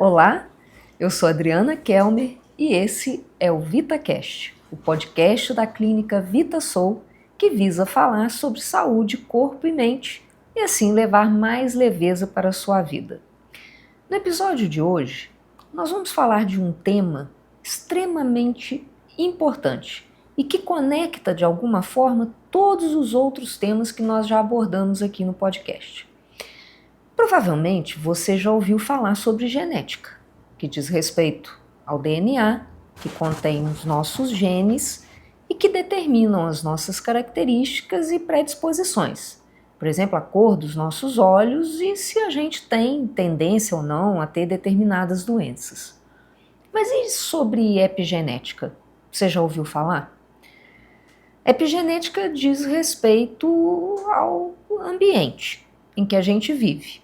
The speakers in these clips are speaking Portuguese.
Olá, eu sou Adriana Kelmer e esse é o VitaCast, o podcast da clínica VitaSoul que visa falar sobre saúde, corpo e mente e assim levar mais leveza para a sua vida. No episódio de hoje, nós vamos falar de um tema extremamente importante e que conecta de alguma forma todos os outros temas que nós já abordamos aqui no podcast. Provavelmente você já ouviu falar sobre genética, que diz respeito ao DNA, que contém os nossos genes e que determinam as nossas características e predisposições. Por exemplo, a cor dos nossos olhos e se a gente tem tendência ou não a ter determinadas doenças. Mas e sobre epigenética? Você já ouviu falar? Epigenética diz respeito ao ambiente em que a gente vive,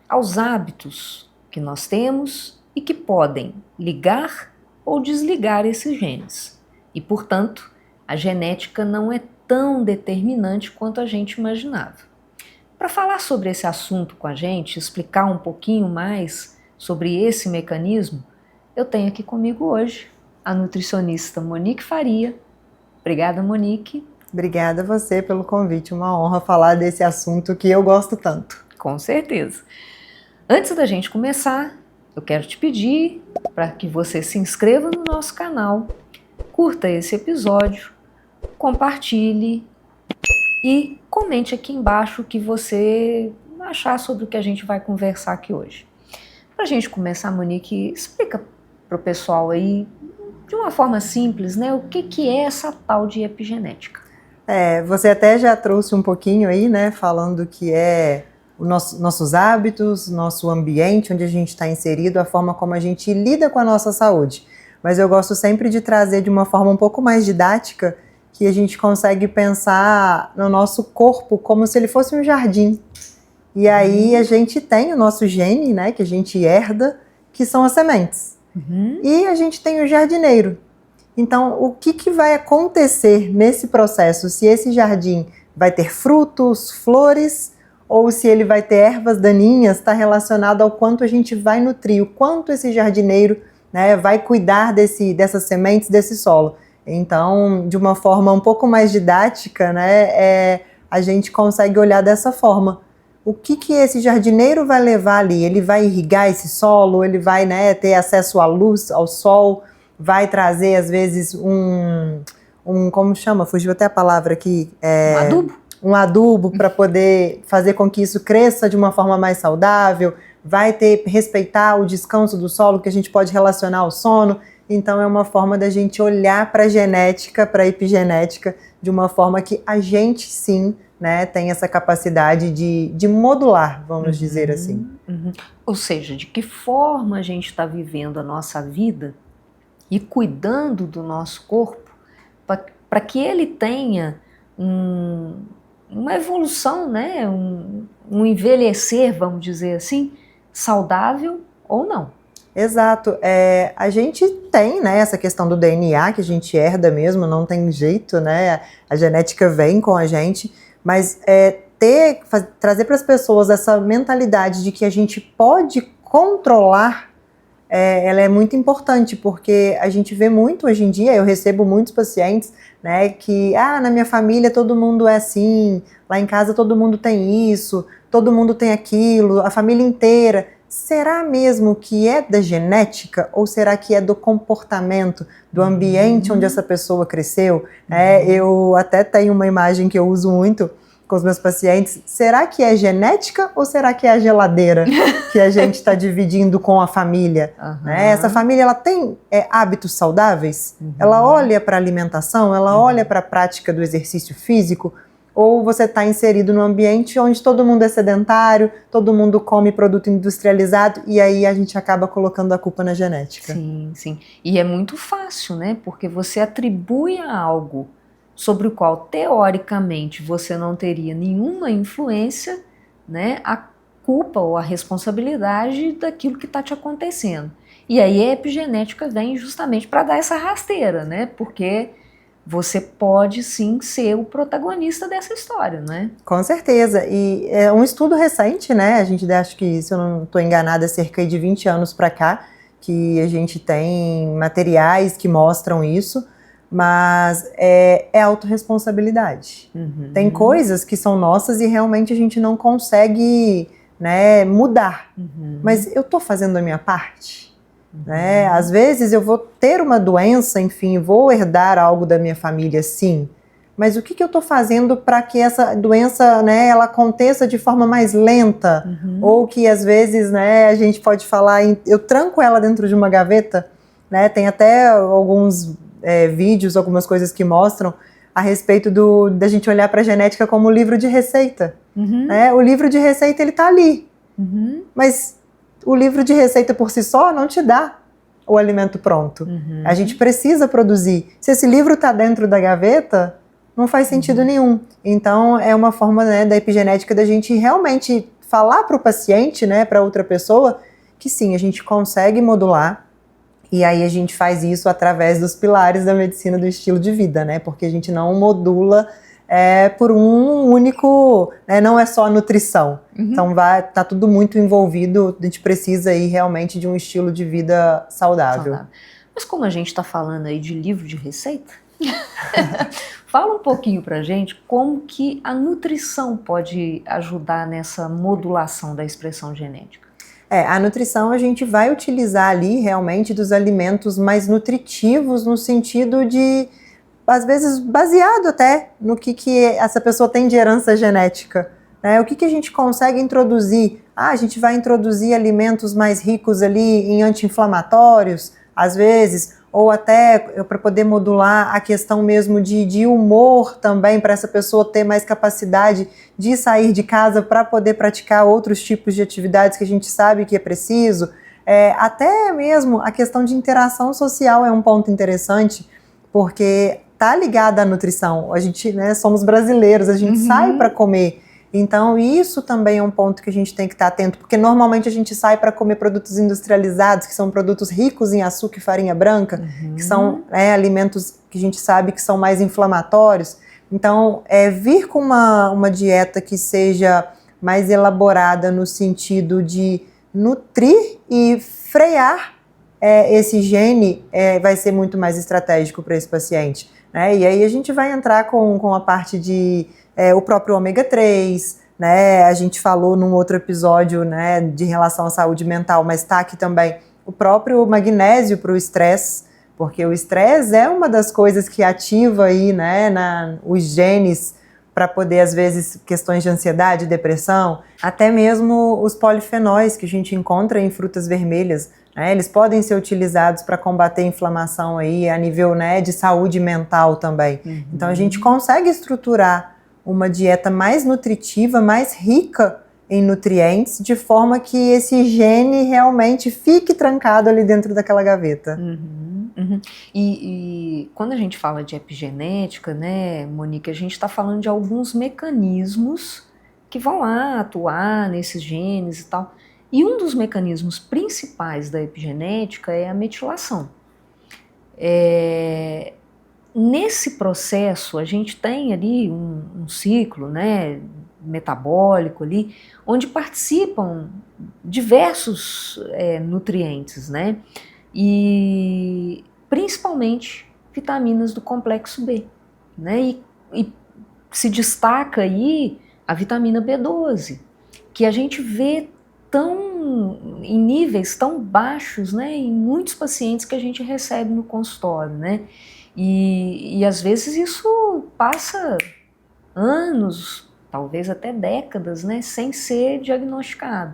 aos hábitos que nós temos e que podem ligar ou desligar esses genes. E, portanto, a genética não é tão determinante quanto a gente imaginava. Para falar sobre esse assunto com a gente, explicar um pouquinho mais sobre esse mecanismo, eu tenho aqui comigo hoje a nutricionista Monique Faria. Obrigada, Monique. Obrigada a você pelo convite, uma honra falar desse assunto que eu gosto tanto. Com certeza. Antes da gente começar, eu quero te pedir para que você se inscreva no nosso canal, curta esse episódio, compartilhe e comente aqui embaixo o que você achar sobre o que a gente vai conversar aqui hoje. Para a gente começar, Monique, explica para o pessoal aí, de uma forma simples, né, o que é essa tal de epigenética. Você até já trouxe um pouquinho aí, né, falando que é nossos hábitos, nosso ambiente onde a gente está inserido, a forma como a gente lida com a nossa saúde. Mas eu gosto sempre de trazer de uma forma um pouco mais didática, que a gente consegue pensar no nosso corpo como se ele fosse um jardim. E aí a gente tem o nosso gene, né, que a gente herda, que são as sementes. E a gente tem o jardineiro. Então, o que vai acontecer nesse processo? Se esse jardim vai ter frutos, flores, ou se ele vai ter ervas daninhas, está relacionado ao quanto a gente vai nutrir, o quanto esse jardineiro, né, vai cuidar dessas sementes, desse solo. Então, de uma forma um pouco mais didática, né, a gente consegue olhar dessa forma. O que esse jardineiro vai levar ali? Ele vai irrigar esse solo, ele vai, né, ter acesso à luz, ao sol, vai trazer, às vezes, como chama? Fugiu até a palavra aqui. Um adubo? Um adubo para poder fazer com que isso cresça de uma forma mais saudável, vai respeitar o descanso do solo, que a gente pode relacionar ao sono. Então é uma forma da gente olhar para a genética, para a epigenética, de uma forma que a gente sim, né, tem essa capacidade de modular, vamos dizer assim. Ou seja, de que forma a gente está vivendo a nossa vida e cuidando do nosso corpo para que ele tenha uma evolução, né? um envelhecer, vamos dizer assim, saudável ou não. Exato. A gente tem, né, essa questão do DNA que a gente herda mesmo, não tem jeito, né? A genética vem com a gente, mas trazer para as pessoas essa mentalidade de que a gente pode controlar, ela é muito importante, porque a gente vê muito hoje em dia, eu recebo muitos pacientes, né, que na minha família todo mundo é assim, lá em casa todo mundo tem isso, todo mundo tem aquilo, a família inteira. Será mesmo que é da genética ou será que é do comportamento, do ambiente onde essa pessoa cresceu? Eu até tenho uma imagem que eu uso muito com os meus pacientes. Será que é genética ou será que é a geladeira que a gente está dividindo com a família? Essa família, ela tem hábitos saudáveis? Ela olha para a alimentação? Ela olha para a prática do exercício físico? Ou você está inserido num ambiente onde todo mundo é sedentário, todo mundo come produto industrializado e aí a gente acaba colocando a culpa na genética? Sim, sim. E é muito fácil, né? Porque você atribui a algo sobre o qual, teoricamente, você não teria nenhuma influência, né? A culpa ou a responsabilidade daquilo que está te acontecendo. E aí a epigenética vem justamente para dar essa rasteira, né? Porque você pode sim ser o protagonista dessa história, né? Com certeza. E é um estudo recente, né? A gente acho que, se eu não estou enganada, cerca de 20 anos para cá, que a gente tem materiais que mostram isso, mas é autorresponsabilidade. Tem coisas que são nossas e realmente a gente não consegue, né, mudar. Mas eu estou fazendo a minha parte? Né? Às vezes eu vou ter uma doença, enfim, vou herdar algo da minha família, sim. Mas o que eu estou fazendo para que essa doença, né, ela aconteça de forma mais lenta? Ou que às vezes, né, a gente pode falar, eu tranco ela dentro de uma gaveta, né? Tem até alguns vídeos, algumas coisas que mostram a respeito da gente olhar para a genética como livro de receita. Né? O livro de receita, ele está ali. Mas o livro de receita por si só não te dá o alimento pronto. A gente precisa produzir. Se esse livro está dentro da gaveta, não faz sentido nenhum. Então, é uma forma, né, da epigenética da gente realmente falar para o paciente, né, para outra pessoa, que sim, a gente consegue modular. E aí a gente faz isso através dos pilares da medicina do estilo de vida, né? Porque a gente não modula por um único, né, não é só a nutrição. Então tá tudo muito envolvido, a gente precisa aí realmente de um estilo de vida saudável. Mas como a gente está falando aí de livro de receita, fala um pouquinho pra gente como que a nutrição pode ajudar nessa modulação da expressão genética. A nutrição a gente vai utilizar ali realmente dos alimentos mais nutritivos no sentido de, às vezes, baseado até no que essa pessoa tem de herança genética. Né? O que a gente consegue introduzir? A gente vai introduzir alimentos mais ricos ali em anti-inflamatórios, às vezes, ou até para poder modular a questão mesmo de humor também, para essa pessoa ter mais capacidade de sair de casa para poder praticar outros tipos de atividades que a gente sabe que é preciso. Até mesmo a questão de interação social é um ponto interessante, porque está ligada à nutrição. A gente, né, somos brasileiros, a gente sai para comer. Então, isso também é um ponto que a gente tem que estar atento, porque normalmente a gente sai para comer produtos industrializados, que são produtos ricos em açúcar e farinha branca, que são alimentos que a gente sabe que são mais inflamatórios. Então, vir com uma dieta que seja mais elaborada no sentido de nutrir e frear esse gene vai ser muito mais estratégico para esse paciente. Né? E aí a gente vai entrar com a parte de o próprio ômega 3, né? A gente falou num outro episódio, né, de relação à saúde mental, mas está aqui também o próprio magnésio para o estresse, porque o estresse é uma das coisas que ativa aí, né, os genes para poder, às vezes, questões de ansiedade, depressão, até mesmo os polifenóis que a gente encontra em frutas vermelhas, né, eles podem ser utilizados para combater a inflamação aí a nível, né, de saúde mental também. Então a gente consegue estruturar uma dieta mais nutritiva, mais rica em nutrientes, de forma que esse gene realmente fique trancado ali dentro daquela gaveta. E quando a gente fala de epigenética, né, Monique, a gente está falando de alguns mecanismos que vão lá atuar nesses genes e tal. E um dos mecanismos principais da epigenética é a metilação. Nesse processo, a gente tem ali um ciclo, né, metabólico ali, onde participam diversos nutrientes, né, e principalmente vitaminas do complexo B, né, e se destaca aí a vitamina B12, que a gente vê em níveis tão baixos, né, em muitos pacientes que a gente recebe no consultório, né, e às vezes isso passa anos, talvez até décadas, né, sem ser diagnosticado.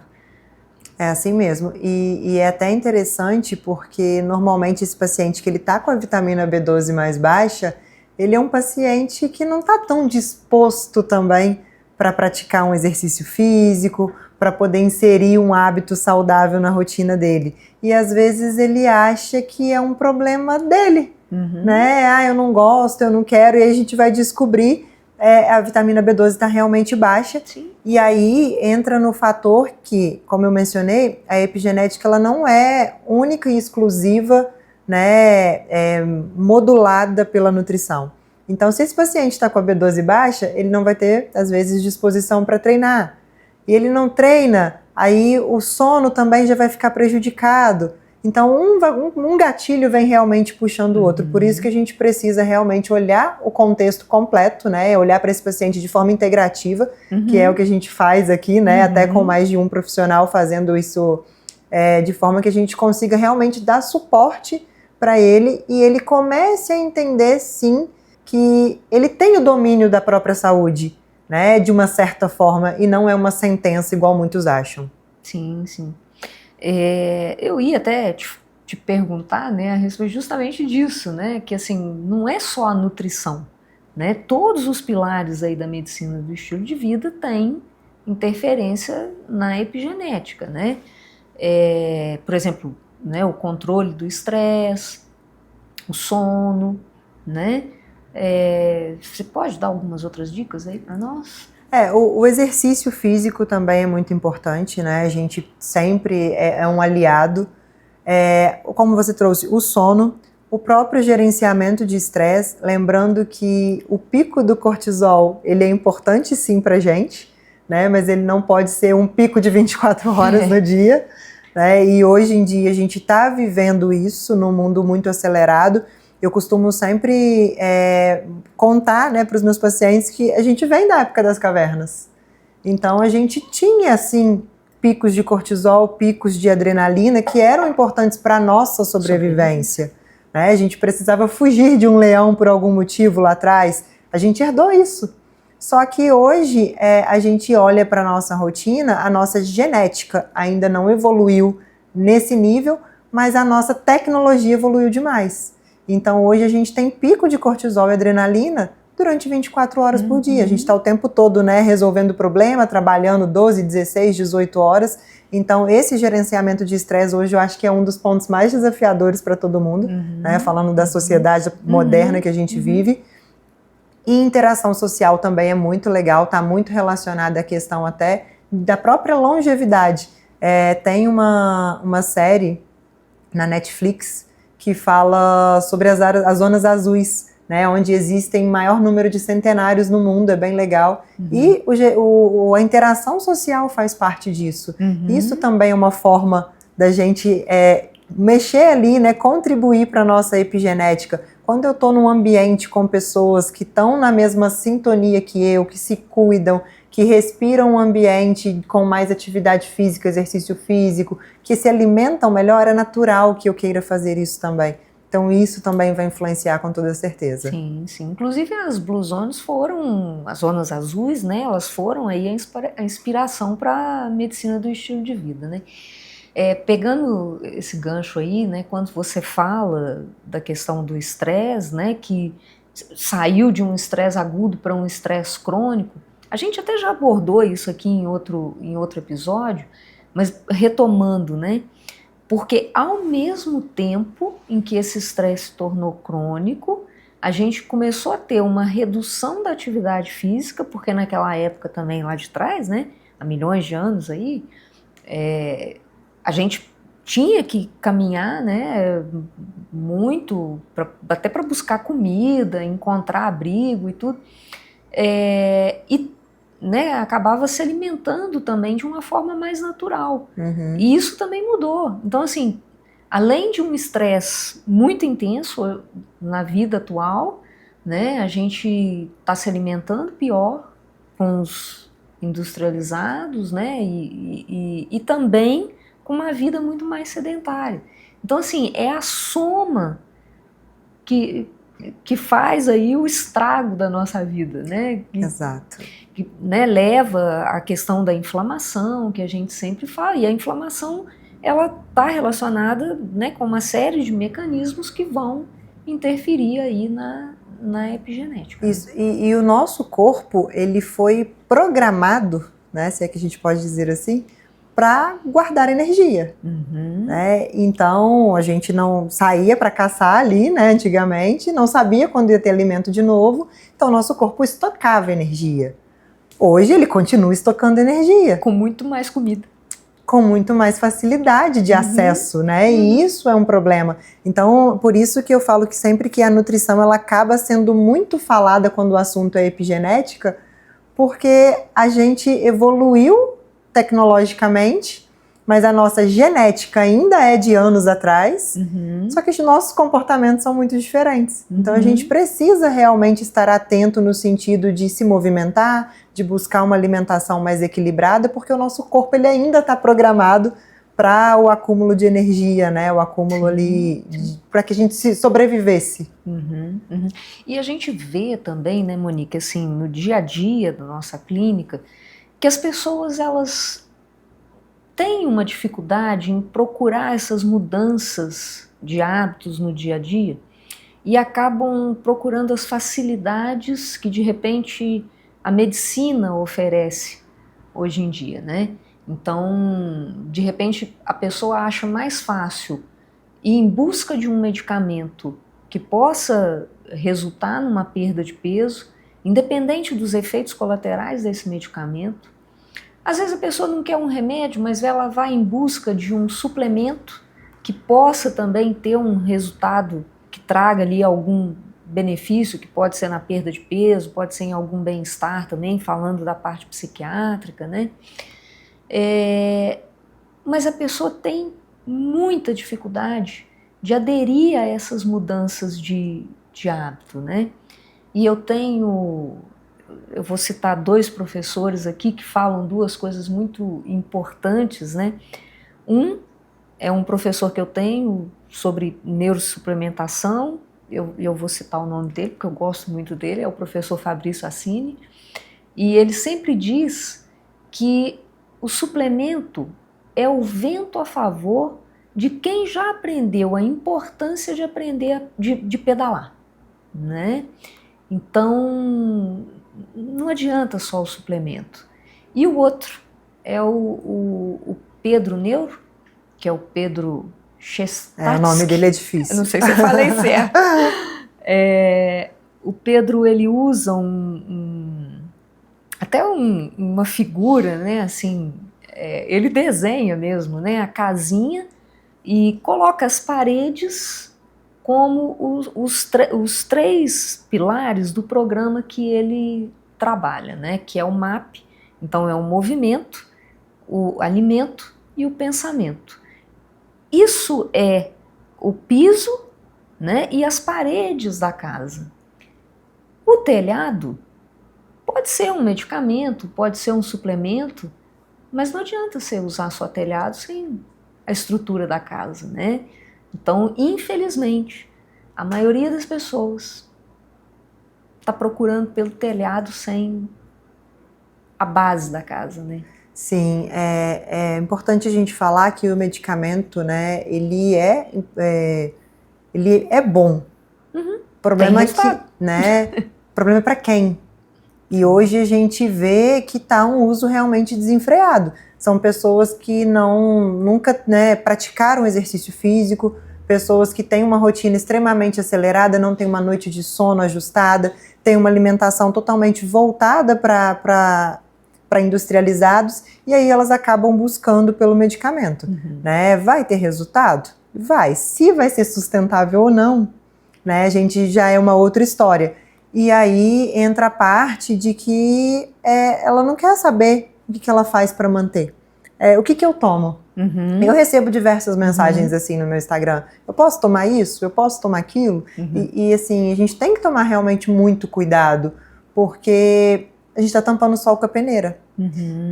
É assim mesmo, e é até interessante porque normalmente esse paciente que ele está com a vitamina B12 mais baixa, ele é um paciente que não está tão disposto também para praticar um exercício físico, para poder inserir um hábito saudável na rotina dele. E às vezes ele acha que é um problema dele, né? Eu não gosto, eu não quero, e aí a gente vai descobrir a vitamina B12 está realmente baixa. Sim. E aí entra no fator que, como eu mencionei, a epigenética ela não é única e exclusiva, né, modulada pela nutrição. Então, se esse paciente está com a B12 baixa, ele não vai ter, às vezes, disposição para treinar. E ele não treina, aí o sono também já vai ficar prejudicado. Então, um gatilho vem realmente puxando o outro. Por isso que a gente precisa realmente olhar o contexto completo, né? Olhar para esse paciente de forma integrativa, que é o que a gente faz aqui, né? Até com mais de um profissional fazendo isso de forma que a gente consiga realmente dar suporte para ele e ele comece a entender, sim, que ele tem o domínio da própria saúde, né? De uma certa forma, e não é uma sentença igual muitos acham. Sim, sim. Eu ia até te perguntar, né, a respeito justamente disso, né, que assim, não é só a nutrição, né, todos os pilares aí da medicina do estilo de vida têm interferência na epigenética, né, por exemplo, né, o controle do estresse, o sono, né, você pode dar algumas outras dicas aí para nós? O exercício físico também é muito importante, né? A gente sempre é um aliado. Como você trouxe, o sono, o próprio gerenciamento de estresse, lembrando que o pico do cortisol, ele é importante sim pra gente, né? Mas ele não pode ser um pico de 24 horas no dia, né? E hoje em dia a gente está vivendo isso num mundo muito acelerado. Eu costumo sempre contar, né, para os meus pacientes que a gente vem da época das cavernas. Então a gente tinha, assim, picos de cortisol, picos de adrenalina que eram importantes para a nossa sobrevivência. Né? A gente precisava fugir de um leão por algum motivo lá atrás. A gente herdou isso. Só que hoje a gente olha para a nossa rotina, a nossa genética ainda não evoluiu nesse nível, mas a nossa tecnologia evoluiu demais. Então, hoje a gente tem pico de cortisol e adrenalina durante 24 horas por dia. A gente está o tempo todo, né, resolvendo o problema, trabalhando 12, 16, 18 horas. Então, esse gerenciamento de estresse hoje eu acho que é um dos pontos mais desafiadores para todo mundo, né, falando da sociedade moderna que a gente vive. E interação social também é muito legal, está muito relacionada à questão até da própria longevidade. Tem uma série na Netflix que fala sobre as zonas azuis, né, onde existem maior número de centenários no mundo, é bem legal. E a interação social faz parte disso. Isso também é uma forma da gente mexer ali, né, contribuir para a nossa epigenética. Quando eu estou num ambiente com pessoas que estão na mesma sintonia que eu, que se cuidam, que respiram um ambiente com mais atividade física, exercício físico, que se alimentam melhor, é natural que eu queira fazer isso também. Então isso também vai influenciar com toda certeza. Sim, sim. Inclusive as Blue Zones foram, as zonas azuis, né, elas foram aí a inspiração para a medicina do estilo de vida, né. Pegando esse gancho aí, né, quando você fala da questão do estresse, né, que saiu de um estresse agudo para um estresse crônico, a gente até já abordou isso aqui em outro episódio, mas retomando, né, porque ao mesmo tempo em que esse estresse se tornou crônico, a gente começou a ter uma redução da atividade física, porque naquela época também lá de trás, né, há milhões de anos aí, a gente tinha que caminhar, né, muito, até para buscar comida, encontrar abrigo e tudo, e, né, acabava se alimentando também de uma forma mais natural. E isso também mudou. Então, assim, além de um estresse muito intenso na vida atual, né, a gente está se alimentando pior com os industrializados, né, e também com uma vida muito mais sedentária. Então, assim, é a soma que faz aí o estrago da nossa vida, né? Exato. Que, né, leva à questão da inflamação, que a gente sempre fala, e a inflamação, ela está relacionada, né, com uma série de mecanismos que vão interferir aí na epigenética. Isso, e o nosso corpo, ele foi programado, né, se é que a gente pode dizer assim, para guardar energia, né? Então a gente não saía para caçar ali, né, antigamente, não sabia quando ia ter alimento de novo, então o nosso corpo estocava energia. Hoje ele continua estocando energia. Com muito mais comida. com muito mais facilidade de acesso, né? E isso é um problema. Então, por isso que eu falo que sempre que a nutrição ela acaba sendo muito falada quando o assunto é epigenética, porque a gente evoluiu tecnologicamente, mas a nossa genética ainda é de anos atrás, só que os nossos comportamentos são muito diferentes. Então a gente precisa realmente estar atento no sentido de se movimentar, de buscar uma alimentação mais equilibrada, porque o nosso corpo ele ainda está programado para o acúmulo de energia, né? O acúmulo ali, para que a gente sobrevivesse. E a gente vê também, né, Monique, assim, no dia a dia da nossa clínica, que as pessoas, elas têm uma dificuldade em procurar essas mudanças de hábitos no dia a dia e acabam procurando as facilidades que, de repente, a medicina oferece hoje em dia, né? Então, de repente, a pessoa acha mais fácil ir em busca de um medicamento que possa resultar numa perda de peso, independente dos efeitos colaterais desse medicamento. Às vezes a pessoa não quer um remédio, mas ela vai em busca de um suplemento que possa também ter um resultado que traga ali algum benefício, que pode ser na perda de peso, pode ser em algum bem-estar também, falando da parte psiquiátrica, né? Mas a pessoa tem muita dificuldade de aderir a essas mudanças de hábito, né? E eu vou citar 2 professores aqui que falam 2 coisas muito importantes, né? Um é um professor que eu tenho sobre neurosuplementação, eu vou citar o nome dele porque eu gosto muito dele, é o professor Fabrício Assini, e ele sempre diz que o suplemento é o vento a favor de quem já aprendeu a importância de aprender de pedalar, né? Então, não adianta só o suplemento. E o outro é o Pedro Neuro, que é o Pedro Chestatsky. O nome dele é difícil. Eu não sei se eu falei certo. O Pedro, ele usa até uma figura, né, assim, ele desenha mesmo, né, a casinha e coloca as paredes como os 3 pilares do programa que ele trabalha, né, que é o MAP, então é o movimento, o alimento e o pensamento. Isso é o piso, né, e as paredes da casa. O telhado pode ser um medicamento, pode ser um suplemento, mas não adianta você usar só telhado sem a estrutura da casa, né? Então, infelizmente, a maioria das pessoas está procurando pelo telhado sem a base da casa, né? Sim, é importante a gente falar que o medicamento, né, ele é bom. O problema é que, né, o problema é para quem? E hoje a gente vê que está um uso realmente desenfreado. São pessoas que nunca, né, praticaram exercício físico, pessoas que têm uma rotina extremamente acelerada, não têm uma noite de sono ajustada, têm uma alimentação totalmente voltada para industrializados, e aí elas acabam buscando pelo medicamento. Né? Vai ter resultado? Vai. Se vai ser sustentável ou não, né, a gente já é uma outra história. E aí entra a parte de que ela não quer saber o que ela faz para manter. O que eu tomo? Eu recebo diversas mensagens assim no meu Instagram. Eu posso tomar isso? Eu posso tomar aquilo? E assim, a gente tem que tomar realmente muito cuidado, porque a gente está tampando o sol com a peneira.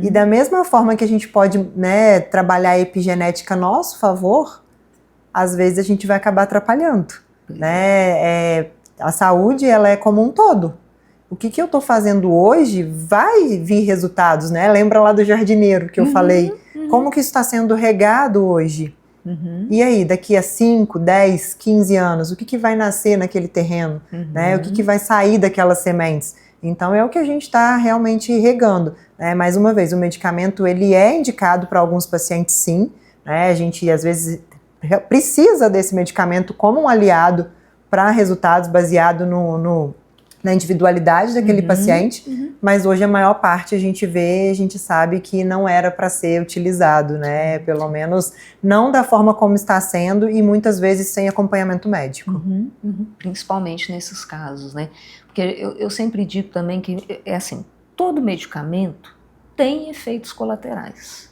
E da mesma forma que a gente pode, né, trabalhar a epigenética a nosso favor, às vezes a gente vai acabar atrapalhando. Né? A saúde, ela é como um todo. O que eu estou fazendo hoje vai vir resultados, né? Lembra lá do jardineiro que eu falei? Como que isso está sendo regado hoje? E aí, daqui a 5, 10, 15 anos, o que vai nascer naquele terreno? Né? O que vai sair daquelas sementes? Então é o que a gente está realmente regando. Né? Mais uma vez, o medicamento ele é indicado para alguns pacientes, sim. Né? A gente às vezes precisa desse medicamento como um aliado para resultados baseado na individualidade daquele paciente, mas hoje a maior parte a gente sabe que não era para ser utilizado, né? Pelo menos não da forma como está sendo e muitas vezes sem acompanhamento médico. Principalmente nesses casos, né? Porque eu sempre digo também que é assim, todo medicamento tem efeitos colaterais,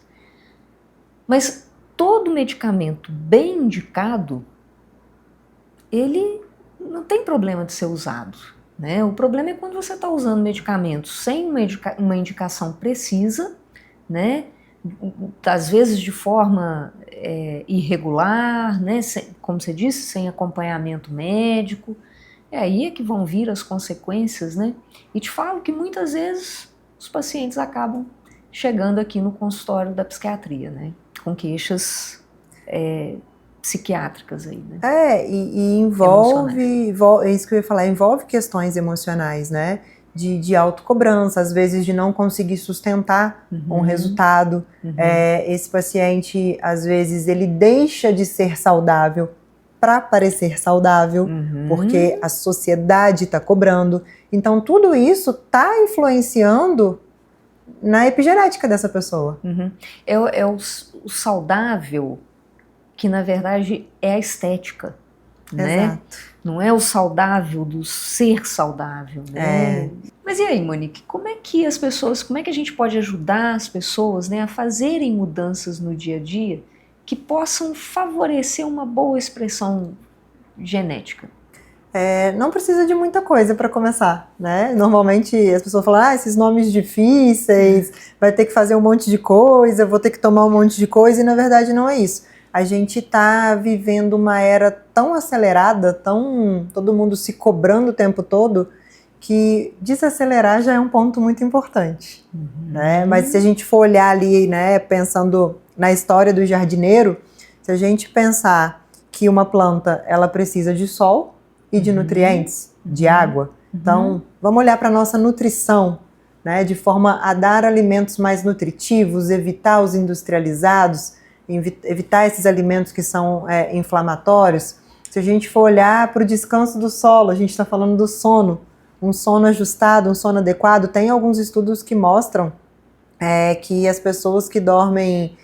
mas todo medicamento bem indicado, ele não tem problema de ser usado, né? O problema é quando você está usando medicamentos sem uma indicação precisa, né? Às vezes de forma irregular, né? Como você disse, sem acompanhamento médico. É aí que vão vir as consequências, né? E te falo que muitas vezes os pacientes acabam chegando aqui no consultório da psiquiatria, né? Com queixas psiquiátricas aí, né? E envolve, é isso que eu ia falar, envolve questões emocionais, né? De autocobrança, às vezes de não conseguir sustentar um resultado. Esse paciente, às vezes, ele deixa de ser saudável para parecer saudável, porque a sociedade está cobrando. Então, tudo isso está influenciando na epigenética dessa pessoa. É o saudável que, na verdade, é a estética, né? Exato. Não é o saudável do ser saudável, né? Mas e aí, Monique, como é que a gente pode ajudar as pessoas, né, a fazerem mudanças no dia a dia que possam favorecer uma boa expressão genética? Não precisa de muita coisa para começar, né? Normalmente as pessoas falam, esses nomes difíceis, vai ter que fazer um monte de coisa, vou ter que tomar um monte de coisa, e na verdade não é isso. A gente está vivendo uma era tão acelerada, todo mundo se cobrando o tempo todo, que desacelerar já é um ponto muito importante, né? Mas se a gente for olhar ali, né, pensando na história do jardineiro, se a gente pensar que uma planta, ela precisa de sol e de nutrientes, de água. Então, vamos olhar para a nossa nutrição, né, de forma a dar alimentos mais nutritivos, evitar os industrializados, evitar esses alimentos que são inflamatórios. Se a gente for olhar para o descanso do solo, a gente está falando do sono, um sono ajustado, um sono adequado. Tem alguns estudos que mostram que as pessoas que dormem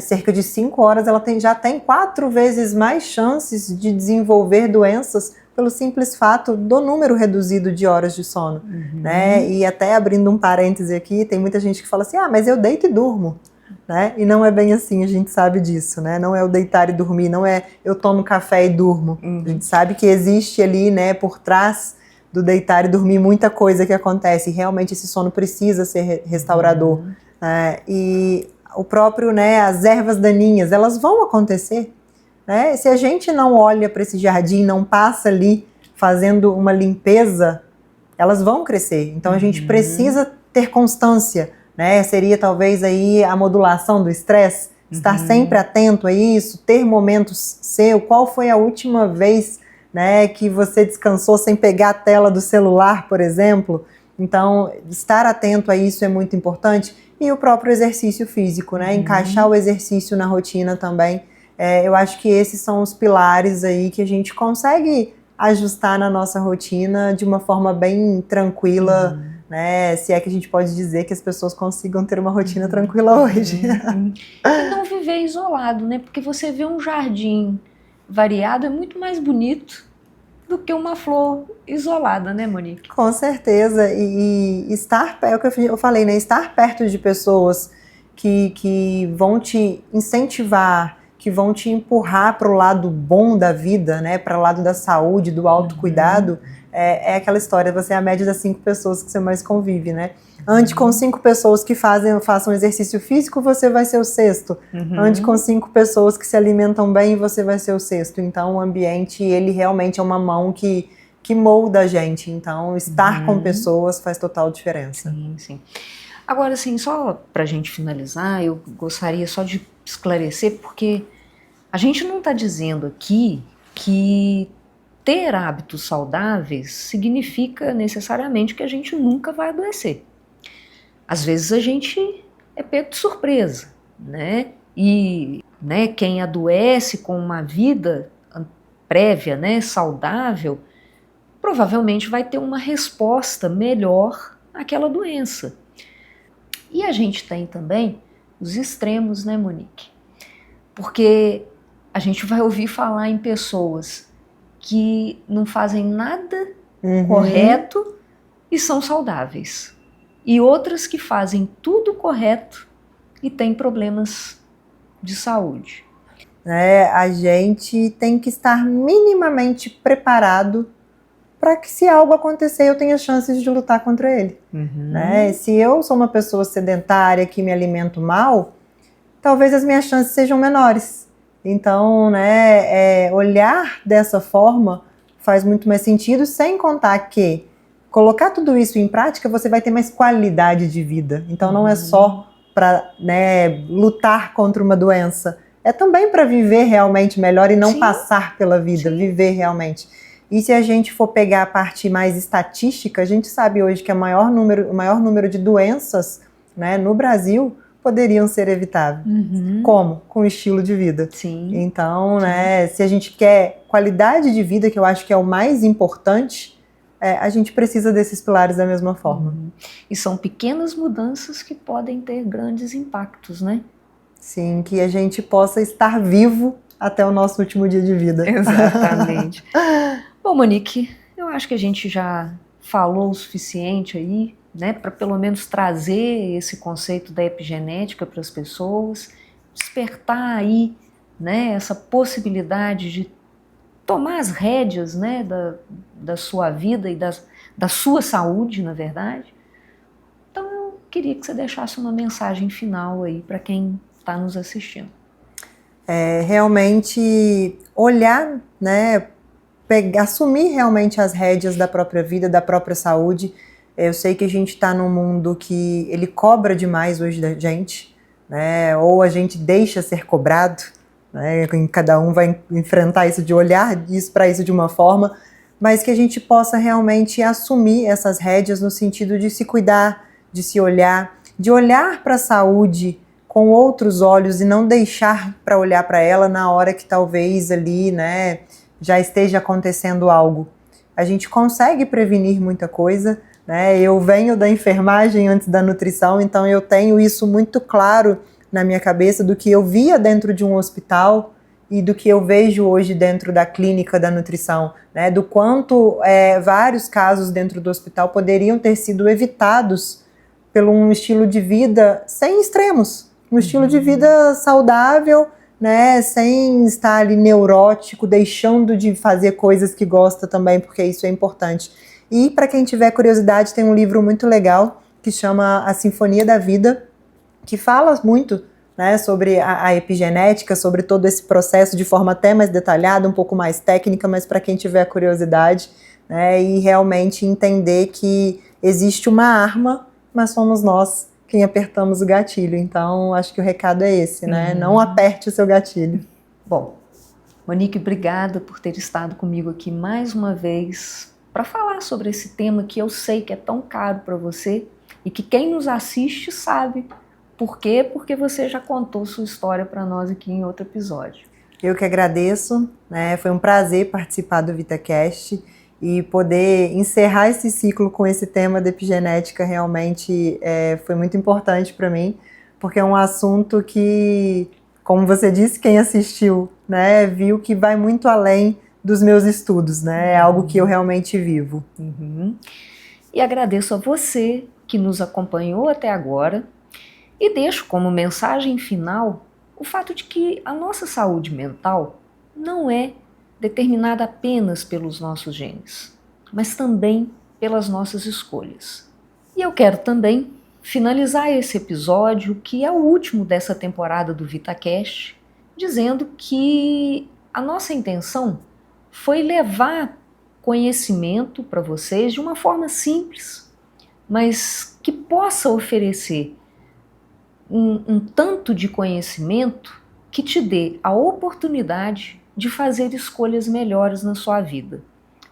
cerca de 5 horas, ela já tem 4 vezes mais chances de desenvolver doenças pelo simples fato do número reduzido de horas de sono, né? E até abrindo um parêntese aqui, tem muita gente que fala assim, mas eu deito e durmo, né? E não é bem assim, a gente sabe disso, né? Não é o deitar e dormir, não é eu tomo café e durmo. A gente sabe que existe ali, né, por trás do deitar e dormir muita coisa que acontece, e realmente esse sono precisa ser restaurador. E o próprio, né, as ervas daninhas, elas vão acontecer, né? Se a gente não olha para esse jardim, não passa ali fazendo uma limpeza, elas vão crescer. Então a gente precisa ter constância, né? Seria talvez aí a modulação do estresse, estar sempre atento a isso, ter momentos seu. Qual foi a última vez, né, que você descansou sem pegar a tela do celular, por exemplo? Então, estar atento a isso é muito importante. E o próprio exercício físico, né? Encaixar o exercício na rotina também. Eu acho que esses são os pilares aí que a gente consegue ajustar na nossa rotina de uma forma bem tranquila, né? Se é que a gente pode dizer que as pessoas consigam ter uma rotina tranquila hoje. E não viver isolado, né? Porque você vê um jardim variado é muito mais bonito do que uma flor isolada, né, Monique? Com certeza, e estar, é o que eu falei, né, estar perto de pessoas que vão te incentivar, que vão te empurrar para o lado bom da vida, né, para o lado da saúde, do autocuidado, é aquela história, você é a média das 5 pessoas que você mais convive, né? Ande com 5 pessoas que façam exercício físico, você vai ser o 6º. Ande com 5 pessoas que se alimentam bem, você vai ser o 6º. Então, o ambiente, ele realmente é uma mão que molda a gente. Então, estar com pessoas faz total diferença. Sim. Agora, assim, só para a gente finalizar, eu gostaria só de esclarecer, porque a gente não está dizendo aqui que ter hábitos saudáveis significa necessariamente que a gente nunca vai adoecer. Às vezes a gente é pego de surpresa, né? E, né, quem adoece com uma vida prévia, né, saudável, provavelmente vai ter uma resposta melhor àquela doença. E a gente tem também os extremos, né, Monique? Porque a gente vai ouvir falar em pessoas que não fazem nada correto e são saudáveis. E outras que fazem tudo correto e têm problemas de saúde. A gente tem que estar minimamente preparado para que, se algo acontecer, eu tenha chances de lutar contra ele. Se eu sou uma pessoa sedentária que me alimento mal, talvez as minhas chances sejam menores. Então, olhar dessa forma faz muito mais sentido, sem contar que colocar tudo isso em prática, você vai ter mais qualidade de vida. Então, não é só para lutar contra uma doença, é também para viver realmente melhor e não passar pela vida, viver realmente. E se a gente for pegar a parte mais estatística, a gente sabe hoje que o maior número de doenças, no Brasil poderiam ser evitáveis. Como? Com o estilo de vida. Então, se a gente quer qualidade de vida, que eu acho que é o mais importante, a gente precisa desses pilares da mesma forma. E são pequenas mudanças que podem ter grandes impactos, né? Sim, que a gente possa estar vivo até o nosso último dia de vida. Exatamente. Bom, Monique, eu acho que a gente já falou o suficiente aí, para pelo menos trazer esse conceito da epigenética para as pessoas, despertar aí, essa possibilidade de tomar as rédeas, da sua vida e da sua saúde, na verdade. Então eu queria que você deixasse uma mensagem final aí para quem está nos assistindo. Realmente olhar, assumir realmente as rédeas da própria vida, da própria saúde. Eu sei que a gente está num mundo que ele cobra demais hoje da gente, ou a gente deixa ser cobrado, cada um vai enfrentar isso, de olhar para isso de uma forma, mas que a gente possa realmente assumir essas rédeas no sentido de se cuidar, de se olhar, de olhar para a saúde com outros olhos e não deixar para olhar para ela na hora que talvez ali, já esteja acontecendo algo. A gente consegue prevenir muita coisa, Eu venho da enfermagem antes da nutrição, então eu tenho isso muito claro na minha cabeça do que eu via dentro de um hospital e do que eu vejo hoje dentro da clínica da nutrição, do quanto vários casos dentro do hospital poderiam ter sido evitados por um estilo de vida sem extremos, um estilo de vida saudável, sem estar ali neurótico, deixando de fazer coisas que gosta também, porque isso é importante. E para quem tiver curiosidade, tem um livro muito legal que chama A Sinfonia da Vida, que fala muito sobre a epigenética, sobre todo esse processo de forma até mais detalhada, um pouco mais técnica, mas para quem tiver curiosidade, e realmente entender que existe uma arma, mas somos nós quem apertamos o gatilho. Então, acho que o recado é esse, Não aperte o seu gatilho. Bom, Monique, obrigada por ter estado comigo aqui mais uma vez para falar sobre esse tema que eu sei que é tão caro para você e que quem nos assiste sabe. Por quê? Porque você já contou sua história para nós aqui em outro episódio. Eu que agradeço, Foi um prazer participar do VitaCast e poder encerrar esse ciclo com esse tema da epigenética realmente foi muito importante para mim, porque é um assunto que, como você disse, quem assistiu, viu que vai muito além dos meus estudos, É algo que eu realmente vivo. E agradeço a você que nos acompanhou até agora e deixo como mensagem final o fato de que a nossa saúde mental não é determinada apenas pelos nossos genes, mas também pelas nossas escolhas. E eu quero também finalizar esse episódio, que é o último dessa temporada do VitaCast, dizendo que a nossa intenção foi levar conhecimento para vocês de uma forma simples, mas que possa oferecer um tanto de conhecimento que te dê a oportunidade de fazer escolhas melhores na sua vida.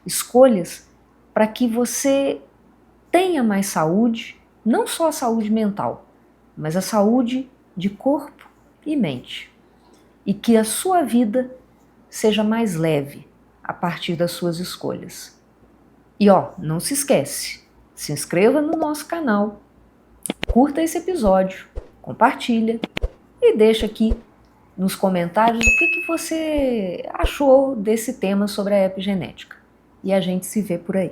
Escolhas para que você tenha mais saúde, não só a saúde mental, mas a saúde de corpo e mente. E que a sua vida seja mais leve a partir das suas escolhas. E não se esquece, se inscreva no nosso canal, curta esse episódio, compartilha e deixa aqui nos comentários o que você achou desse tema sobre a epigenética. E a gente se vê por aí.